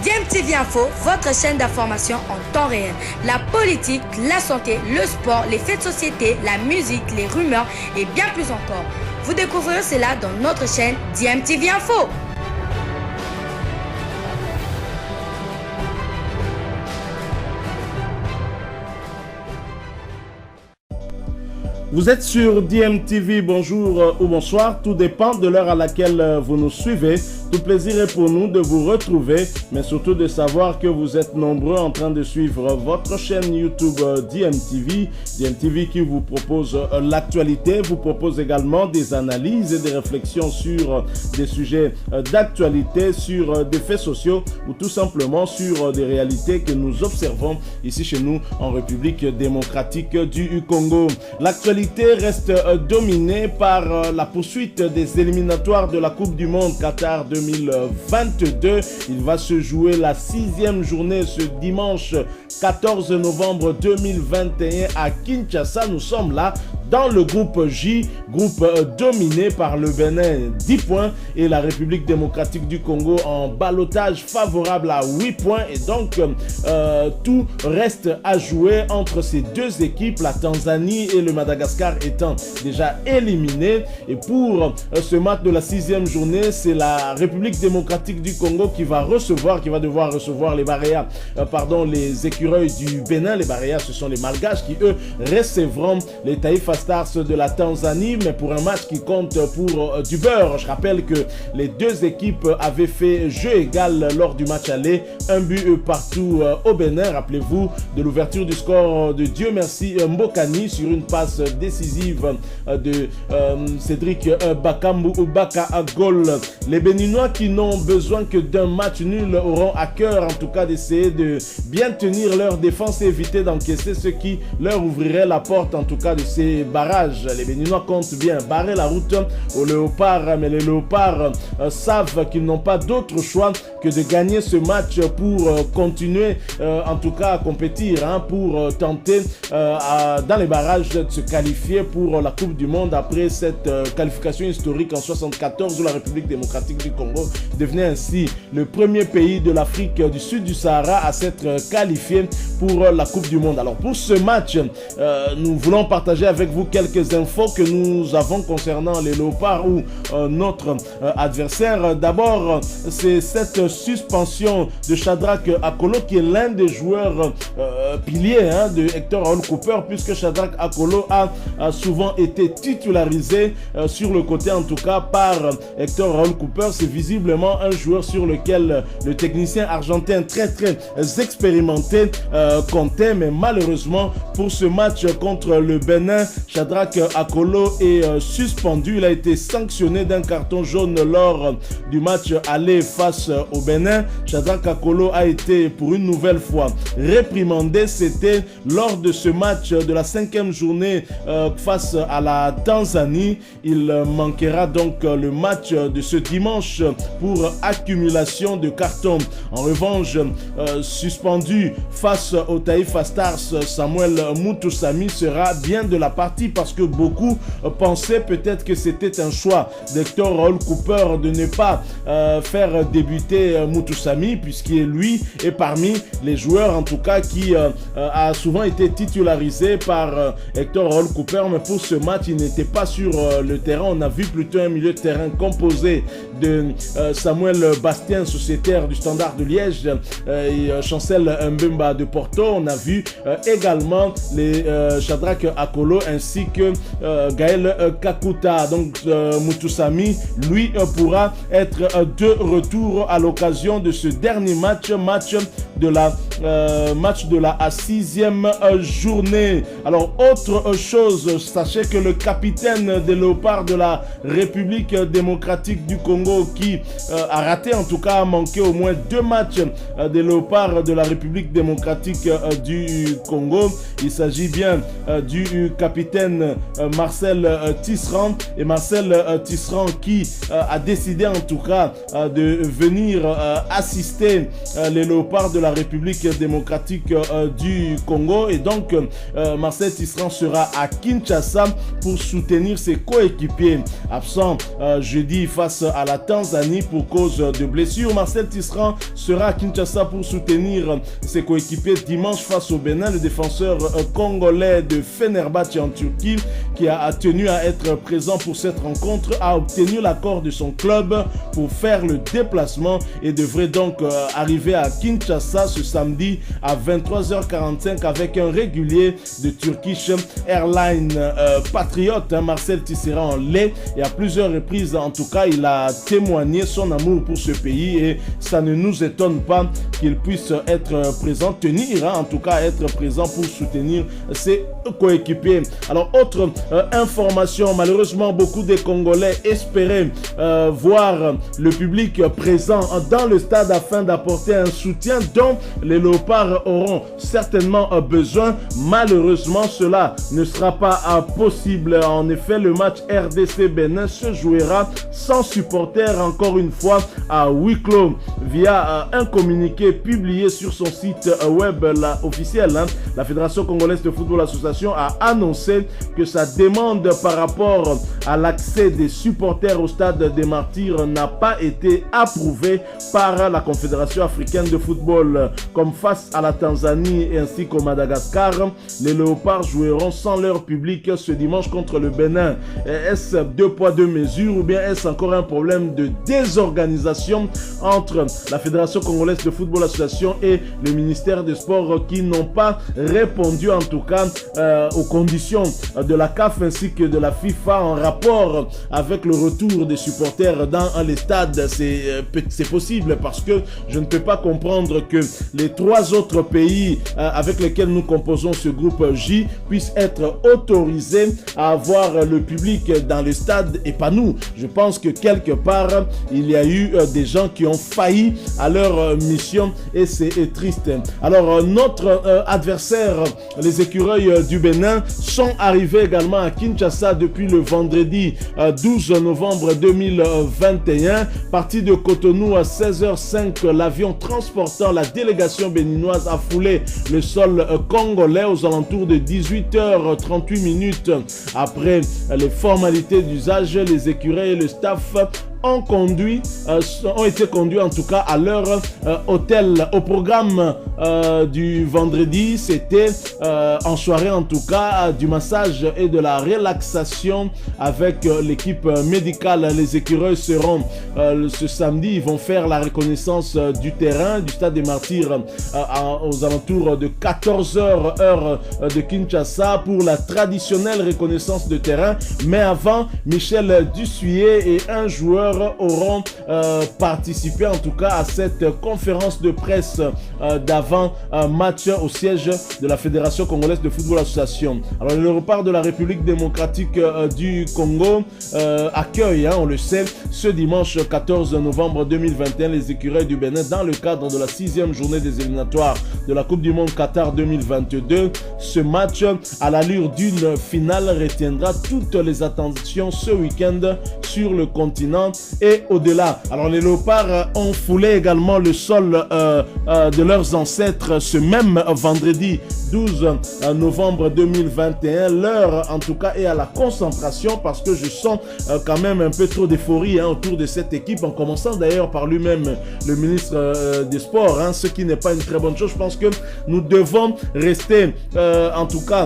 DMTV Info, votre chaîne d'information en temps réel. La politique, la santé, le sport, les faits de société, la musique, les rumeurs et bien plus encore. Vous découvrirez cela dans notre chaîne DMTV Info. Vous êtes sur DMTV, bonjour ou bonsoir, tout dépend de l'heure à laquelle vous nous suivez. Tout plaisir est pour nous de vous retrouver, mais surtout de savoir que vous êtes nombreux en train de suivre votre chaîne YouTube DMTV. DMTV qui vous propose l'actualité, vous propose également des analyses et des réflexions sur des sujets d'actualité, sur des faits sociaux ou tout simplement sur des réalités que nous observons ici chez nous en République démocratique du Congo. L'actualité reste dominée par la poursuite des éliminatoires de la Coupe du Monde Qatar 2022. Il va se jouer la 6e journée ce dimanche 14 novembre 2021 à Kinshasa. Nous sommes là dans le groupe J, groupe dominé par le Bénin 10 points et la République démocratique du Congo en ballottage favorable à 8 points. Et donc, tout reste à jouer entre ces deux équipes, la Tanzanie et le Madagascar étant déjà éliminés. Et pour ce match de la 6e journée, c'est la République démocratique du Congo qui va devoir recevoir les Baréas, les écureuils du Bénin. Les Baréas, ce sont les Malgaches qui, eux, recevront les Taifa Stars de la Tanzanie, mais pour un match qui compte pour du beurre. Je rappelle que les deux équipes avaient fait jeu égal lors du match aller, un but partout au Bénin. Rappelez-vous de l'ouverture du score de Dieu merci Mbokani sur une passe décisive de Cédric Bakambu Baka à goal. Les Béninois qui n'ont besoin que d'un match nul auront à cœur en tout cas d'essayer de bien tenir leur défense et éviter d'encaisser ce qui leur ouvrirait la porte en tout cas de ces barrages. Les Béninois comptent bien barrer la route aux Léopards, mais les Léopards savent qu'ils n'ont pas d'autre choix que de gagner ce match pour continuer en tout cas à compétir, pour tenter dans les barrages de se qualifier pour la Coupe du Monde après cette qualification historique en 1974 où la République démocratique du Congo devenait ainsi le premier pays de l'Afrique du Sud du Sahara à s'être qualifié pour la Coupe du Monde. Alors pour ce match, nous voulons partager avec vous quelques infos que nous avons concernant les Léopards ou notre adversaire. D'abord, c'est cette suspension de Shadrack Akolo qui est l'un des joueurs piliers de Hector Raoul Cooper, puisque Shadrack Akolo a souvent été titularisé sur le côté en tout cas par Hector Raoul Cooper. C'est visiblement un joueur sur lequel le technicien argentin très expérimenté comptait, mais malheureusement pour ce match contre le Bénin, Shadrack Akolo est suspendu. Il a été sanctionné d'un carton jaune lors du match aller face au Bénin. Shadrack Akolo a été pour une nouvelle fois réprimandé. C'était lors de ce match de la 5e journée face à la Tanzanie. Il manquera donc le match de ce dimanche pour accumulation de cartons. En revanche, suspendu face au Taifa Stars, Samuel Mutusami sera bien de la partie parce que beaucoup pensaient peut-être que c'était un choix d'Hector Raoul Cooper de ne pas faire débuter Mutusami, puisqu'il lui est parmi les joueurs en tout cas qui a souvent été titularisé par Hector Raoul Cooper, mais pour ce match il n'était pas sur le terrain. On a vu plutôt un milieu de terrain composé de Samuel Bastien, sociétaire du Standard de Liège, et Chancel Mbemba de Porto. On a vu également les Shadrack Akolo ainsi que Gaël Kakuta. Donc Mutusami, lui, pourra être de retour à l'occasion de ce dernier match de la 6e journée. Alors autre chose, sachez que le capitaine des Léopards de la République démocratique du Congo qui a raté, en tout cas a manqué au moins 2 matchs des Léopards de la République démocratique du Congo. Il s'agit bien du capitaine Marcel Tisserand, et Marcel Tisserand qui a décidé en tout cas de venir assister les Léopards de la République démocratique du Congo. Et donc, Marcel Tisserand sera à Kinshasa pour soutenir ses coéquipiers absents jeudi face à la Tanzanie pour cause de blessure. Marcel Tisserand sera à Kinshasa pour soutenir ses coéquipiers dimanche face au Bénin. Le défenseur congolais de Fenerbahçe en Turquie, qui a tenu à être présent pour cette rencontre, a obtenu l'accord de son club pour faire le déplacement et devrait donc arriver à Kinshasa ce samedi à 23h45 avec un régulier de Turkish Airlines patriote. Marcel Tisserand en l'est et à plusieurs reprises, en tout cas, il a témoigné son amour pour ce pays et ça ne nous étonne pas qu'il puisse être présent, tenir en tout cas être présent pour soutenir ses coéquipiers. Alors, autre information, malheureusement, beaucoup de Congolais espéraient voir le public présent dans le stade afin d'apporter un soutien dont les Léopards auront certainement besoin. Malheureusement, cela ne sera pas possible. En effet, le match RDC-Bénin se jouera sans supporters, encore une fois, à huis clos. Via un communiqué publié sur son site web officiel, la Fédération Congolaise de Football Association a annoncé que sa demande par rapport à l'accès des supporters au stade des Martyrs n'a pas été approuvée par la Confédération africaine de football. Comme face à la Tanzanie ainsi qu'au Madagascar, les Léopards joueront sans leur public ce dimanche contre le Bénin. Est-ce deux poids deux mesures ou bien est-ce encore un problème de désorganisation entre la Fédération Congolaise de Football Association et le ministère des Sports qui n'ont pas répondu en tout cas aux conditions de la CAF ainsi que de la FIFA en rapport avec le retour des supporters dans les stades? C'est possible parce que je ne peux pas comprendre que les trois autres pays avec lesquels nous composons ce groupe J puissent être autorisés à avoir le public dans les stades et pas nous. Je pense que quelque part, il y a eu des gens qui ont failli à leur mission et c'est triste. Alors, notre adversaire, les écureuils du Bénin, sont arrivés également à Kinshasa depuis le vendredi 12 novembre 2021. Parti de Cotonou à 16h05, l'avion transportant la délégation béninoise a foulé le sol congolais aux alentours de 18h38. Après les formalités d'usage, les écureuils et le staff ont été conduits en tout cas à leur hôtel. Au programme du vendredi, c'était en soirée en tout cas du massage et de la relaxation avec l'équipe médicale. Les écureuils seront ce samedi, ils vont faire la reconnaissance du terrain du stade des Martyrs aux alentours de 14h heure de Kinshasa pour la traditionnelle reconnaissance de terrain. Mais avant, Michel Dussuyer et un joueur auront participé en tout cas à cette conférence de presse d'avant match au siège de la Fédération Congolaise de Football Association. Alors le Léopard de la République démocratique du Congo accueille, on le sait, ce dimanche 14 novembre 2021 les écureuils du Bénin dans le cadre de la 6e journée des éliminatoires de la Coupe du Monde Qatar 2022. Ce match à l'allure d'une finale retiendra toutes les attentions ce week-end sur le continent et au-delà. Alors les Léopards ont foulé également le sol de leurs ancêtres ce même vendredi 12 novembre 2021. L'heure en tout cas est à la concentration parce que je sens quand même un peu trop d'euphorie autour de cette équipe, en commençant d'ailleurs par lui-même, le ministre des Sports, ce qui n'est pas une très bonne chose. Je pense que nous devons rester en tout cas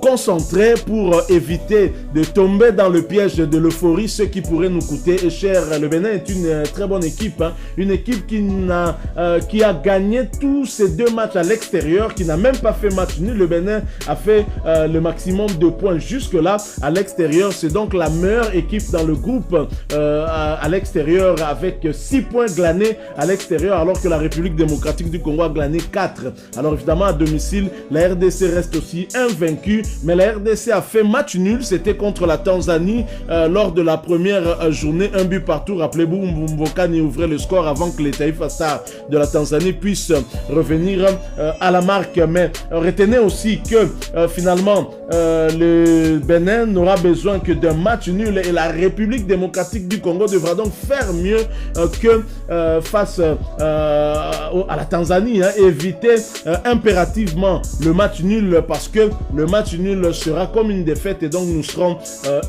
concentrés pour éviter de tomber dans le piège de l'euphorie, ce qui pourrait nous coûter cher. Le Bénin est une très bonne équipe, une équipe qui a gagné tous ses 2 matchs à l'extérieur, qui n'a même pas fait match nul. Le Bénin a fait le maximum de points jusque-là à l'extérieur. C'est donc la meilleure équipe dans le groupe à l'extérieur avec 6 points glanés à l'extérieur, alors que la République démocratique du Congo a glané 4. Alors évidemment à domicile, la RDC reste aussi invaincue, mais la RDC a fait match nul, c'était contre la Tanzanie lors de la première journée, un but partout. Rappelez-vous, Mbokani ouvrait le score avant que les Taifa Stars de la Tanzanie puissent revenir à la marque. Mais retenez aussi que finalement le Bénin n'aura besoin que d'un match nul et la République démocratique du Congo devra donc faire mieux que face à la Tanzanie, éviter impérativement le match nul, parce que le match nul sera comme une défaite et donc nous serons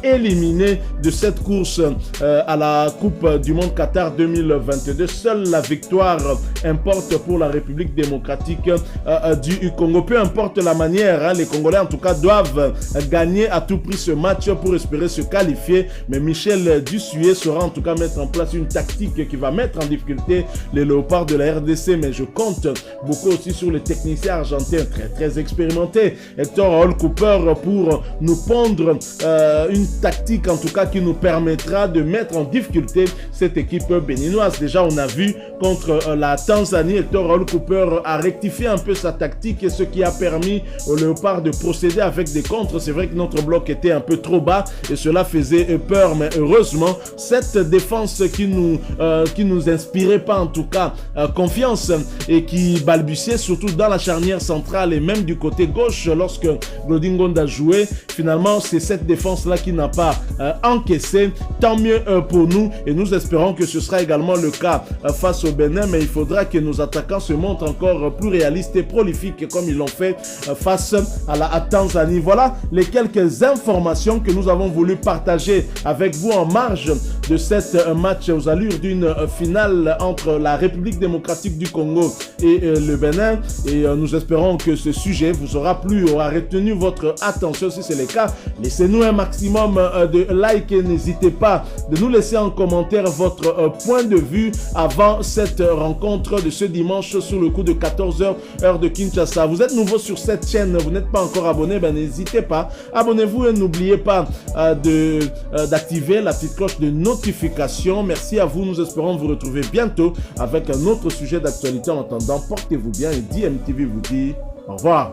éliminés de cette course à la Coupe du Monde Qatar 2022. Seule la victoire importe pour la République démocratique du Congo. Peu importe la manière, les Congolais en tout cas doivent gagner à tout prix ce match pour espérer se qualifier. Mais Michel Dussuet saura en tout cas mettre en place une tactique qui va mettre en difficulté les léopards de la RDC. Mais je compte beaucoup aussi sur les techniciens argentins très expérimentés, Hector Raoul Cooper, pour nous pondre une tactique en tout cas qui nous permettra de mettre en difficulté cette équipe béninoise. Déjà on a vu contre la Tanzanie, Hector Raoul Cooper a rectifié un peu sa tactique, et ce qui a permis aux léopards de procéder avec des contres. C'est vrai que notre bloc était un peu trop bas et cela faisait peur, mais heureusement cette défense qui nous inspirait pas en tout cas confiance et qui balbutiait surtout dans la charnière centrale et même du côté gauche lorsque Glodingonde a joué, finalement c'est cette défense là qui n'a pas encaissé. Tant mieux pour nous, et nous espérons que ce sera également le cas face au Bénin, mais il faudra que nos attaquants se montrent encore plus réalistes et prolifiques comme ils l'ont fait face à la Tanzanie. Voilà les quelques informations que nous avons voulu partager avec vous en marge de cette match aux allures d'une finale entre la République démocratique du Congo et le Bénin. Et nous espérons que ce sujet vous aura plu, aura retenu votre attention. Si c'est le cas, laissez-nous un maximum de likes et n'hésitez pas de nous laisser en commentaire votre point de vue avant cette rencontre de ce dimanche sur le coup de 14h heure de Kinshasa. Vous êtes nouveau sur cette chaîne, vous n'êtes pas encore abonné, n'hésitez pas, abonnez-vous et n'oubliez pas d'activer la petite cloche de notification. Merci à vous, nous espérons vous retrouver bientôt avec un autre sujet d'actualité. En attendant, portez-vous bien et DMTV vous dit au revoir.